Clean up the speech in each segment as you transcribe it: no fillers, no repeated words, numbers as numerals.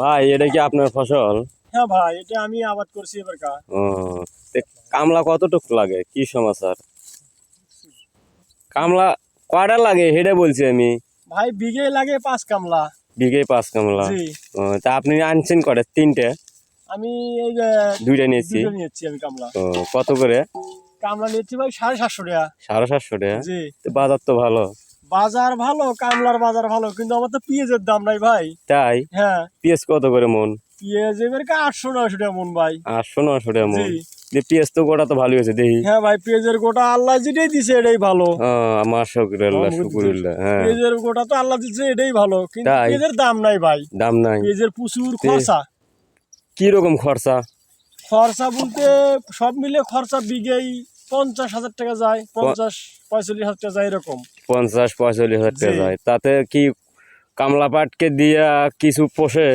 ভাই এটা কি আপনার ফসল? হ্যাঁ ভাই, এটা আমি আবাদ করছি এবারকার। ও, তে কামলা কতটুকু লাগে, কি সমাচার? কামলা কয়টা লাগে সেটা বলছি আমি। ভাই বিঘে লাগে 5 কামলা। বিঘে 5 কামলা? জি। ও, তা আপনি আনছেন কটা? 3টে? আমি এই যে 2টা নিয়েছি। দুটো নিয়েছি আমি কামলা। ও, কত করে? কামলা নিয়েছি ভাই 750 টাকা। 750 টাকা? জি। তো বাজার তো ভালো। বাজার ভালো, কামলার বাজার ভালো, কিন্তু আমার তো পেঁয়াজের দাম নাই ভাই। তাই? হ্যাঁ, পেঁয়াজ কত করে মন? পেঁয়াজ এবারকার 800-900 টাকা মন ভাই। 800-900 টাকা মন? জি। যে পেঁয়াজ তো গোটা তো ভালোই হয়েছে দেখি। হ্যাঁ ভাই, পেঁয়াজের গোটা আল্লাহ যেটাই দিছে এটাই ভালো। মাশাআল্লাহ, শুকরিল্লাহ। হ্যাঁ, পেঁয়াজের গোটা তো আল্লাহ দিছে এটাই ভালো, কিন্তু তাই? পেঁয়াজের দাম নাই ভাই। দাম নাই? পেঁয়াজের প্রচুর খরচা। কি রকম খরচা? খরচা বলতে সব মিলে খরচা বিঘেই 50,000 টাকা যায়, 50-45,000 টাকা যায় এরকম। 50-45 হাজার টাকা জি। যায়? তাতে কি কামলা পাটকে দিয়া কিছু পোষে?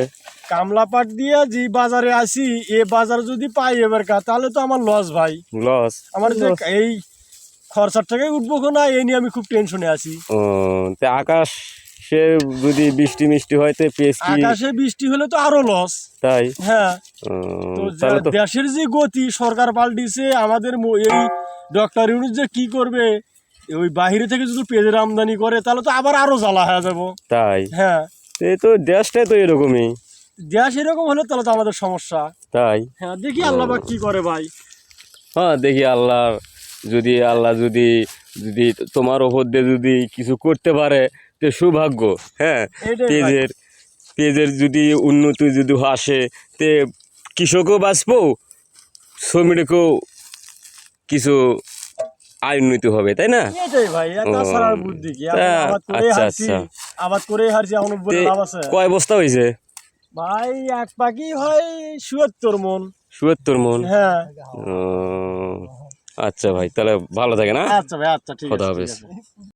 কামলা পাট দিয়ে যে বাজারে আসি, এ বাজার যদি পাই এবারকার, তাহলে তো আমার লস ভাই। লস? আমার যে এই খরচার টাকাই উঠবো না, এই নিয়ে আমি খুব টেনশনে আছি। ও, তে আকাশ সে যদি বৃষ্টি মিষ্টি হয় তো পেঁয়াজ কি? আকাশে বৃষ্টি হলে তো আরো লস। তাই? হ্যাঁ। ও, তো তাহলে তো দেশের যে গতি সরকার পাল্টিছে, আমাদের এই ডক্টর ইউনূস যে কি করবে, ওই বাহিরে থেকে যদি পেঁয়াজের আমদানি করে তাহলে তো আবার আরো জ্বালা হয়ে যাবো। তাই? হ্যাঁ, এই তো দেশটাই তো এরকমই। দেশ এরকম হলে তাহলে তো আমাদের সমস্যা। তাই? হ্যাঁ, দেখি আল্লাহ পাক কি করে ভাই। হ্যাঁ, দেখি আল্লাহ যদি যদি তোমার ওপর দিয়ে যদি কিছু করতে পারে তো সৌভাগ্য। হ্যাঁ, এটাই ভাই। পেঁয়াজের পেঁয়াজের যদি উন্নতি যদি আসে তে কৃষকও বাঁচবো, শ্রমিকও কিছু আয় উন্নতি হবে, তাই না? এটাই ভাই, তাছাড়া আর বুদ্ধি কি? এখন আবাদ করেই আচ্ছা হারছি, আচ্ছা। আবাদ করেই হারছি, এখন বলে লাভ আছে? কয় বস্তা হয়েছে? ভাই এক পাখি হয় ৭৭ মন। ৭৭ মন? হ্যাঁ। ও, আচ্ছা ভাই, তাহলে ভালো থাকে না? আচ্ছা ভাই, আচ্ছা, ঠিক খোদা আছে, ঠিক হাফেজ। আছে।